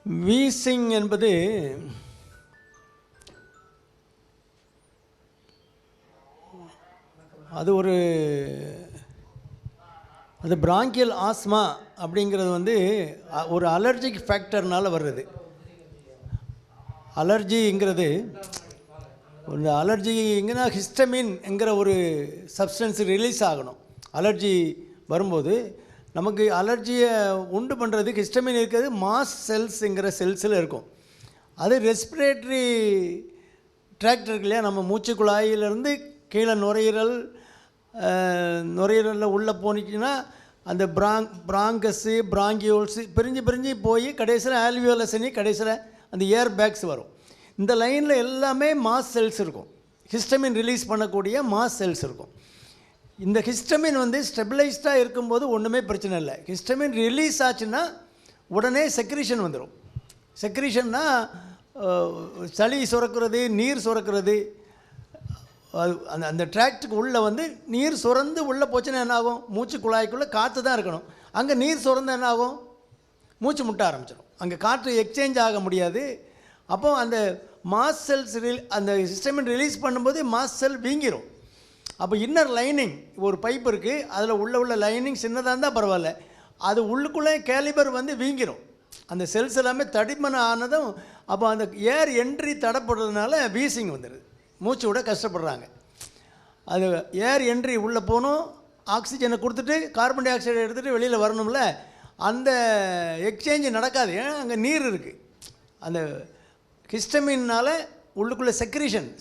Wheezing என்பது அது bronchial asthma அப்படிங்கிறது வந்து ஒரு அலர்ஜிக் ஃபேக்டர்னால் வர்றது. அலர்ஜிங்கிறது இந்த அலர்ஜிங்கன்னா ஹிஸ்டமின்ங்கிற ஒரு சப்ஸ்டன்ஸ் ரிலீஸ் ஆகணும். அலர்ஜி வரும்போது நமக்கு அலர்ஜியை உண்டு பண்ணுறதுக்கு ஹிஸ்டமின் இருக்கிறது மாஸ் செல்ஸுங்கிற செல்ஸில் இருக்கும். அது ரெஸ்பிரேட்டரி ட்ராக்ட் இருக்கு இல்லையா, நம்ம மூச்சு குழாயிலிருந்து கீழே நுரையீரலில் உள்ளே போனிச்சுன்னா அந்த பிராங்கஸு பிராங்கியோல்ஸு பிரிஞ்சு போய் கடைசியில் ஆல்வியோலசனி கடைசியில் அந்த ஏர் பேக்ஸ் வரும். இந்த லைனில் எல்லாமே மாஸ் செல்ஸ் இருக்கும். ஹிஸ்டமின் ரிலீஸ் பண்ணக்கூடிய மாஸ் செல்ஸ் இருக்கும். இந்த ஹிஸ்டமின் வந்து ஸ்டெபிளைஸ்டாக இருக்கும்போது ஒன்றுமே பிரச்சனை இல்லை. ஹிஸ்டமின் ரிலீஸ் ஆச்சுன்னா உடனே செக்ரீஷன் வந்துடும். செக்ரீஷன்னா சளி சுரக்கிறது, நீர் சுரக்கிறது. அந்த அந்த ட்ராக்டுக்கு உள்ளே வந்து நீர் சுரந்து உள்ளே போச்சுன்னா என்ன ஆகும்? மூச்சு குழாய்க்குள்ளே காற்று தான் இருக்கணும். அங்கே நீர் சுரந்து என்ன ஆகும்? மூச்சு முட்ட ஆரம்பிச்சிடும். அங்கே காற்று எக்ஸ்சேஞ்ச் ஆக முடியாது. அப்போது அந்த மாஸ் செல்ஸ் அந்த ஹிஸ்டமின் ரிலீஸ் பண்ணும்போது மாஸ் செல் வீங்கிடும். அப்போ இன்னர் லைனிங் ஒரு பைப் இருக்குது, அதில் உள்ள லைனிங் சின்னதாக இருந்தால் பரவாயில்ல, அது உள்ளுக்குள்ளே கேலிபர் வந்து வீங்கிடும். அந்த செல்ஸ் எல்லாமே தடிமன் ஆனதும் அப்போ அந்த ஏர் என்ட்ரி தடைப்படுறதுனால வீசிங் வந்துடுது. மூச்சு விட கஷ்டப்படுறாங்க. அது ஏர் என்ட்ரி உள்ளே போகணும், ஆக்சிஜனை கொடுத்துட்டு கார்பன் டை ஆக்சைடை எடுத்துகிட்டு வெளியில் வரணும்ல, அந்த எக்ஸ்சேஞ்சு நடக்காது. ஏன்னா அங்கே நீர் இருக்குது. அந்த ஹிஸ்டமின்னால் உள்ளுக்குள்ளே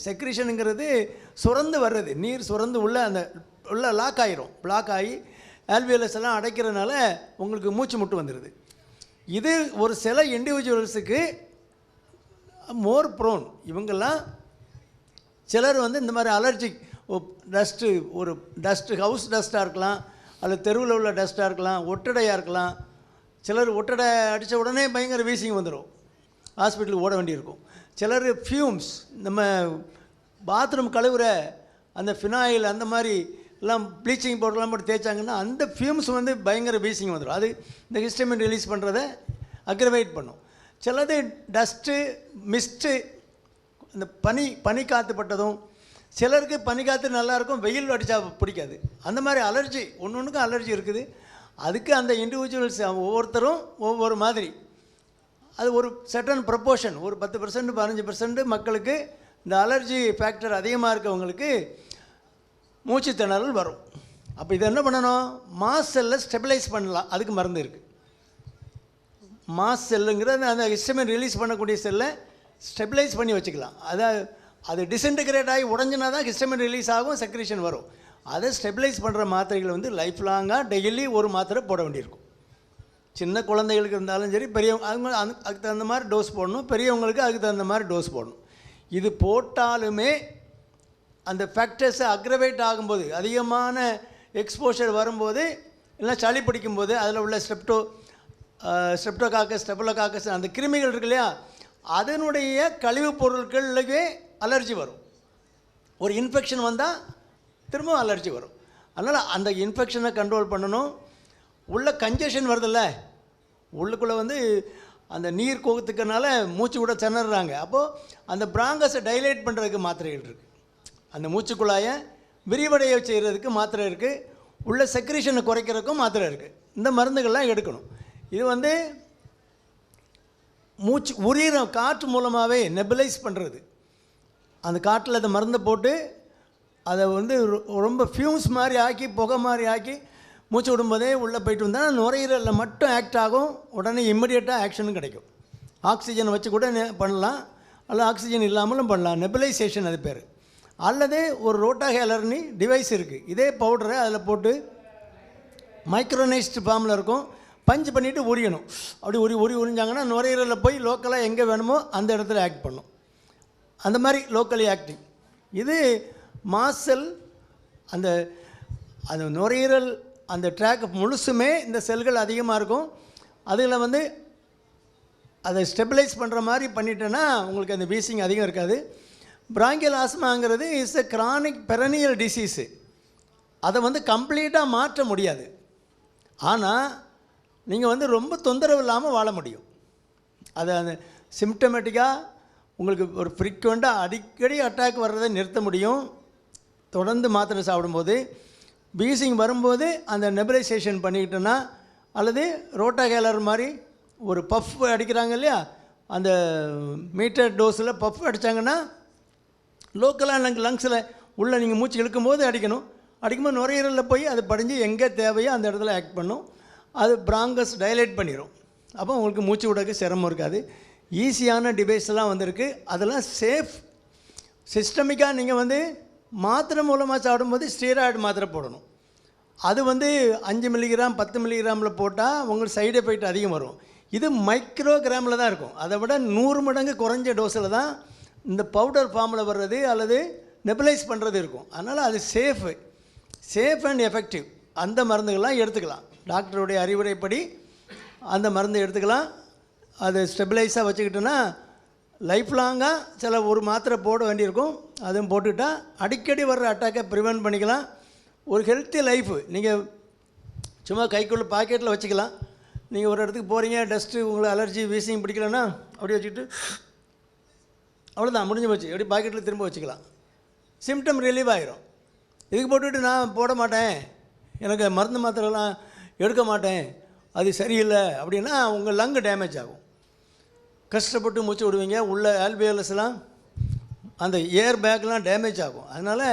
செக்ரீஷனுங்கிறது சுரந்து வர்றது, நீர் சுரந்து உள்ள லாக் ஆகிரும். பிளாக் ஆகி ஆல்வியோலஸ் எல்லாம் அடைக்கிறதுனால உங்களுக்கு மூச்சு முட்டு வந்துடுது. இது ஒரு சில இண்டிவிஜுவல்ஸுக்கு மோர் ப்ரோன். இவங்கெல்லாம் சிலர் வந்து இந்த மாதிரி அலர்ஜிக் டஸ்ட்டு, ஒரு டஸ்ட்டு ஹவுஸ் டஸ்ட்டாக இருக்கலாம், அல்லது தெருவில் உள்ள டஸ்ட்டாக இருக்கலாம், ஒட்டடையாக இருக்கலாம். சிலர் ஒட்டடை அடித்த உடனே பயங்கர வீசிங் வந்துடும், ஹாஸ்பிட்டலுக்கு ஓட வேண்டியிருக்கும். சிலர் ஃபியூம்ஸ், நம்ம பாத்ரூம் கழுவுற அந்த ஃபினாயில் அந்த மாதிரி எல்லாம் ப்ளீச்சிங் பவுடர்லாம் போட்டு தேய்ச்சாங்கன்னா அந்த ஃபியூம்ஸ் வந்து பயங்கர வீசிங் வந்துடும். அது இந்த ஹிஸ்டமின் ரிலீஸ் பண்ணுறதை அக்ரவேட் பண்ணும். சிலது டஸ்ட்டு, மிஸ்ட்டு, இந்த பனி காற்று பட்டதும். சிலருக்கு பனி காற்று நல்லாயிருக்கும், வெயில் அடித்தா பிடிக்காது. அந்த மாதிரி அலர்ஜி ஒன்றுக்கும் அலர்ஜி இருக்குது. அதுக்கு அந்த இண்டிவிஜுவல்ஸ் ஒவ்வொருத்தரும் ஒவ்வொரு மாதிரி. அது ஒரு சர்டன் ப்ரப்போர்ஷன், ஒரு 10% 15% மக்களுக்கு இந்த அலர்ஜி ஃபேக்டர் அதிகமாக இருக்கவங்களுக்கு மூச்சு திணறல் வரும். அப்போ இதை என்ன பண்ணணும்? மாஸ் செல்லை ஸ்டெபிலைஸ் பண்ணலாம். அதுக்கு மருந்து இருக்குது. மாஸ் செல்லுங்கிறது அந்த ஹிஸ்டமின் ரிலீஸ் பண்ணக்கூடிய செல்லை ஸ்டெபிலைஸ் பண்ணி வச்சுக்கலாம். அது டிஸ்இன்டிகிரேட் ஆகி உடஞ்சினா தான் ஹிஸ்டமின் ரிலீஸ் ஆகும், செக்ரீஷன் வரும். அதை ஸ்டெபிலைஸ் பண்ணுற மாத்திரைகள் வந்து லைஃப் லாங்காக டெய்லி ஒரு மாத்திரை போட வேண்டியிருக்கும். சின்ன குழந்தைகளுக்கு இருந்தாலும் சரி, பெரியவங்க அதுக்கு தகுந்த மாதிரி டோஸ் போடணும், பெரியவங்களுக்கு அதுக்கு தகுந்த மாதிரி டோஸ் போடணும். இது போட்டாலுமே அந்த ஃபேக்டர்ஸை அக்ரவேட் ஆகும்போது, அதிகமான எக்ஸ்போஷர் வரும்போது, இல்லை சளி பிடிக்கும்போது அதில் உள்ள ஸ்ட்ரெப்டோகாக்கஸ், ஸ்டெஃபலோகாக்கஸ் அந்த கிருமிகள் இருக்கு இல்லையா, அதனுடைய கழிவுப் பொருட்களுக்கே அலர்ஜி வரும். ஒரு இன்ஃபெக்ஷன் வந்தால் திரும்பவும் அலர்ஜி வரும். அதனால் அந்த இன்ஃபெக்ஷனை கண்ட்ரோல் பண்ணணும். உள்ள கன்ஜஷன் வருதில்ல, உள்ளுக்குள்ளே வந்து அந்த நீர் கோகத்துக்கனால மூச்சு கூட திணறாங்க. அப்போது அந்த பிராங்கஸை டைலேட் பண்ணுறதுக்கு மாத்திரைகள் இருக்குது. அந்த மூச்சுக்குழாயை விரிவடைய செய்கிறதுக்கு மாத்திரை இருக்குது. உள்ள செக்ரீஷனை குறைக்கிறதுக்கும் மாத்திரை இருக்குது. இந்த மருந்துகள்லாம் எடுக்கணும். இது வந்து மூச்சு உரிகிற காற்று மூலமாகவே நெபுலைஸ் பண்ணுறது. அந்த காற்றில் அந்த மருந்தை போட்டு அதை வந்து ரொம்ப ஃபியூம்ஸ் மாதிரி ஆக்கி, புகை மாதிரி ஆக்கி மூச்சு விடும்போதே உள்ளே போயிட்டு வந்தால் நுரையீரலில் மட்டும் ஆக்ட் ஆகும். உடனே இம்மிடியேட்டாக ஆக்ஷனும் கிடைக்கும். ஆக்சிஜனை வச்சு கூட பண்ணலாம், அல்லது ஆக்சிஜன் இல்லாமலும் பண்ணலாம். நெபுலைசேஷன் அது பேர். அல்லது ஒரு ரோட்டாஹேலர்னி டிவைஸ் இருக்குது. இதே பவுடரை அதில் போட்டு மைக்ரோனைஸ்டு ஃபார்மில் இருக்கும், பஞ்ச் பண்ணிவிட்டு உரியணும். அப்படி உரிஞ்சாங்கன்னா நுரையீரலில் போய் லோக்கலாக எங்கே வேணுமோ அந்த இடத்துல ஆக்ட் பண்ணும். அந்த மாதிரி லோக்கலி ஆக்டிங். இது மாசல் அந்த அந்த நுரையீரல் அந்த ட்ராக் முழுசுமே இந்த செல்கள் அதிகமாக இருக்கும். அதில் வந்து அதை ஸ்டெபிலைஸ் பண்ணுற மாதிரி பண்ணிட்டேன்னா உங்களுக்கு அந்த வீசிங் அதிகம் இருக்காது. பிராங்கியல் ஆஸ்மாங்கிறது is a chronic perennial disease. அதை வந்து கம்ப்ளீட்டாக மாற்ற முடியாது. ஆனால் நீங்கள் வந்து ரொம்ப தொந்தரவு இல்லாமல் வாழ முடியும். அதை அந்த சிம்டமேட்டிக்காக உங்களுக்கு ஒரு ஃப்ரீக்வெண்ட்டாக அடிக்கடி அட்டாக் வர்றதை நிறுத்த முடியும் தொடர்ந்து மாத்திரை சாப்பிடும்போது. வீசிங் வரும்போது அந்த நெபுலைசேஷன் பண்ணிக்கிட்டோன்னா, அல்லது ரோட்டாகேலர் மாதிரி ஒரு பஃப் அடிக்கிறாங்க இல்லையா, அந்த மீட்டர் டோஸில் பஃப் அடித்தாங்கன்னா லோக்கலாக லங்ஸில் உள்ளே நீங்கள் மூச்சு இழுக்கும்போது அடிக்கணும். அடிக்கும்போது நுரையீரலில் போய் அது படிஞ்சு எங்கே தேவையோ அந்த இடத்துல ஆக்ட் பண்ணும். அது பிராங்கஸ் டைலேட் பண்ணிடும். அப்போ உங்களுக்கு மூச்சு விடக்கு சிரமம் இருக்காது. ஈஸியான டிவைஸ்லாம் வந்திருக்கு. அதெல்லாம் சேஃப். சிஸ்டமிக்காக நீங்கள் வந்து மாத்திரை மூலமாக சாப்பிடும்போது ஸ்டீராய்டு மாத்திரை போடணும். அது வந்து 5 மில்லிகிராம் 10 மில்லிகிராமில் போட்டால் உங்களுக்கு சைடு எஃபெக்ட் அதிகம் வரும். இது மைக்ரோகிராமில் தான் இருக்கும். அதை விட 100 மடங்கு குறைஞ்ச டோஸில் தான் இந்த பவுடர் ஃபார்மில் வர்றது அல்லது நெபுலைஸ் பண்ணுறது இருக்கும். அதனால் அது சேஃப் அண்ட் எஃபெக்டிவ். அந்த மருந்துகள்லாம் எடுத்துக்கலாம். டாக்டருடைய அறிவுரைப்படி அந்த மருந்து எடுத்துக்கலாம். அது ஸ்டெபிலைஸாக வச்சுக்கிட்டோன்னா லைஃப் லாங்காக சில ஒரு மாத்திரை போட வேண்டியிருக்கும். அதுவும் போட்டுக்கிட்டால் அடிக்கடி வர்ற அட்டாக்கை ப்ரிவென்ட் பண்ணிக்கலாம். ஒரு ஹெல்த்தி லைஃபு நீங்கள் சும்மா கைக்குள்ளே பாக்கெட்டில் வச்சுக்கலாம். நீங்கள் ஒரு இடத்துக்கு போகிறீங்க, டஸ்ட்டு உங்களுக்கு அலர்ஜி வீசிங் பிடிக்கலன்னா அப்படி வச்சுக்கிட்டு அவ்வளோதான், முடிஞ்சு போச்சு. எப்படி பாக்கெட்டில் திரும்ப வச்சுக்கலாம். சிம்டம் ரிலீவ் ஆகிரும். இதுக்கு போட்டுக்கிட்டு நான் போட மாட்டேன், எனக்கு மருந்து மாத்திரைலாம் எடுக்க மாட்டேன், அது சரியில்லை அப்படின்னா உங்கள் லங்கு டேமேஜ் ஆகும். கஷ்டப்பட்டு மூச்சு விடுவீங்க. உள்ள ஆல்வியோலஸ்லாம் அந்த ஏர் பேக்லாம் டேமேஜ் ஆகும். அதனால்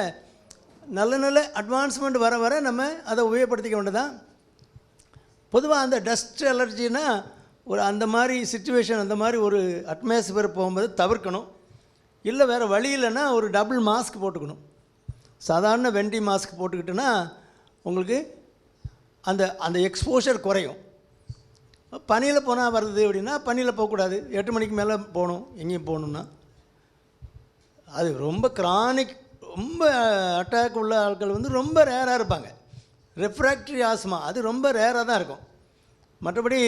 நல்ல அட்வான்ஸ்மெண்ட் வர வர நம்ம அதை உபயோகப்படுத்திக்க வேண்டியதான். பொதுவாக அந்த டஸ்ட் அலர்ஜினா ஒரு அந்த மாதிரி சிச்சுவேஷன், அந்த மாதிரி ஒரு அட்மாஸ்பியர் போகும்போது தவிர்க்கணும். இல்லை வேறு வழி இல்லைன்னா ஒரு டபுள் மாஸ்க் போட்டுக்கணும். சாதாரண வெண்டி மாஸ்க் போட்டுக்கிட்டோன்னா உங்களுக்கு அந்த அந்த எக்ஸ்போஷர் குறையும். பனியில் போனால் வருது அப்படின்னா பனியில் போகக்கூடாது. 8 மணிக்கு மேலே போகணும். எங்கேயும் போகணுன்னா அது ரொம்ப கிரானிக், ரொம்ப அட்டாக் உள்ள ஆட்கள் வந்து ரொம்ப ரேராக இருப்பாங்க. ரெஃப்ராக்டரி ஆஸ்மா அது ரொம்ப ரேராக தான் இருக்கும். மற்றபடி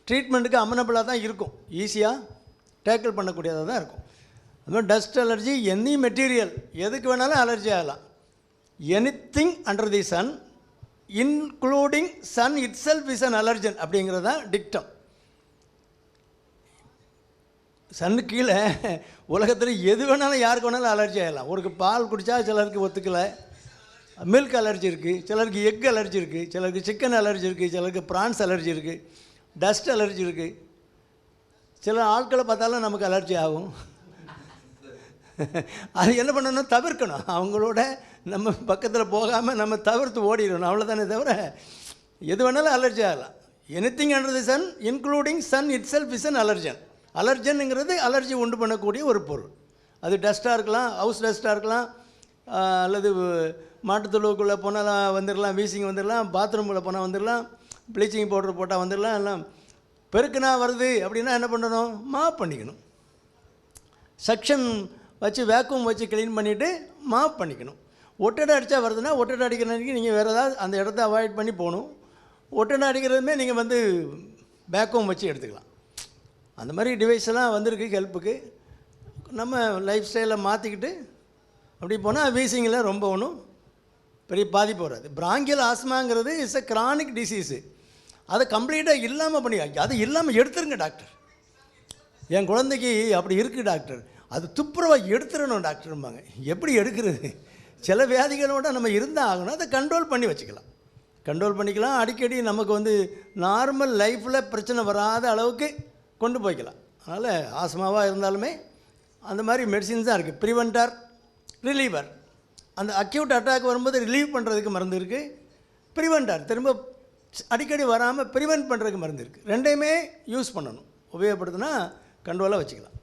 ட்ரீட்மெண்ட்டுக்கு அமனபிளாக தான் இருக்கும். ஈஸியாக டேக்கிள் பண்ணக்கூடியதாக தான் இருக்கும். அதுமாதிரி டஸ்ட் அலர்ஜி எனி மெட்டீரியல் எதுக்கு வேணாலும் அலர்ஜி ஆகலாம். Anything under the sun including sun itself is an allergen அப்படிங்கிறது தான் டிக்டம். சன்னு கீழே உலகத்தில் எது வேணாலும் யாருக்கு வேணாலும் அலர்ஜி ஆகலாம். ஒரு பால் குடித்தா சிலருக்கு ஒத்துக்கலை, மில்க் அலர்ஜி இருக்குது, சிலருக்கு எக் அலர்ஜி இருக்குது, சிலருக்கு சிக்கன் அலர்ஜி இருக்குது, சிலருக்கு ப்ரான்ஸ் அலர்ஜி இருக்குது, டஸ்ட் அலர்ஜி இருக்குது. சில ஆட்களை பார்த்தாலும் நமக்கு அலர்ஜி ஆகும். அது என்ன பண்ணணும், தவிர்க்கணும். அவங்களோட நம்ம பக்கத்தில் போகாமல் நம்ம தவிர்த்து ஓடிடணும். அவ்வளோதானே தவிர எது வேணாலும் அலர்ஜி ஆகலாம். Anything under the sun including sun itself is an allergen. அலர்ஜனுங்கிறது அலர்ஜி உண்டு பண்ணக்கூடிய ஒரு பொருள். அது டஸ்ட்டாக இருக்கலாம், ஹவுஸ் டஸ்ட்டாக இருக்கலாம், அல்லது மாட்டுத்தொழுவுக்குள்ளே போனால் வந்துடலாம், வீசிங் வந்துடலாம், பாத்ரூமில் போனால் வந்துடலாம், ப்ளீச்சிங் பவுடர் போட்டால் வந்துடலாம். எல்லாம் பெருக்குனா வருது அப்படின்னா என்ன பண்ணணும், மாப் பண்ணிக்கணும். சக்ஷன் வச்சு வேக்யூம் வச்சு க்ளீன் பண்ணிவிட்டு மாப் பண்ணிக்கணும். ஒட்டடை அடித்தா வருதுன்னா ஒட்டடை அடிக்கிற அன்றைக்கி நீங்கள் வேறு ஏதாவது அந்த இடத்த அவாய்ட் பண்ணி போகணும். ஒட்டடை அடிக்கிறதுமே நீங்கள் வந்து வேக்யூம் வச்சு எடுத்துக்கலாம். அந்த மாதிரி டிவைஸ் எல்லாம் வந்திருக்கு ஹெல்ப்புக்கு. நம்ம லைஃப் ஸ்டைலை மாற்றிக்கிட்டு அப்படி போனால் வீசிங்கில் ரொம்ப ஒன்றும் பெரிய பாதிப்பு வராது. பிராங்கியல் ஆஸ்மாங்கிறது இட்ஸ் எ கிரானிக் டிசீஸு. அதை கம்ப்ளீட்டாக இல்லாமல் பண்ணி, அது இல்லாமல் எடுத்துருங்க டாக்டர். என் குழந்தைக்கு அப்படி இருக்குது டாக்டர், அது துப்புரவாக எடுத்துடணும் டாக்டரும்பாங்க. எப்படி எடுக்கிறது? சில வியாதிகளோடு நம்ம இருந்தால் ஆகணும். அதை கண்ட்ரோல் பண்ணி வச்சுக்கலாம், கண்ட்ரோல் பண்ணிக்கலாம். அடிக்கடி நமக்கு வந்து நார்மல் லைஃப்பில் பிரச்சனை வராத அளவுக்கு கொண்டு போய்க்கலாம். அதனால் ஆஸ்மாவாக இருந்தாலுமே அந்த மாதிரி மெடிசின்ஸ் தான் இருக்குது. Preventer, reliever. அந்த அக்யூட் அட்டாக் வரும்போது ரிலீவ் பண்ணுறதுக்கு மருந்து இருக்குது. ப்ரிவென்டர் திரும்ப அடிக்கடி வராமல் ப்ரிவென்ட் பண்ணுறதுக்கு மருந்து இருக்குது. ரெண்டையுமே யூஸ் பண்ணணும். உபயோகப்படுத்தினா கண்ட்ரோலாக வச்சுக்கலாம்.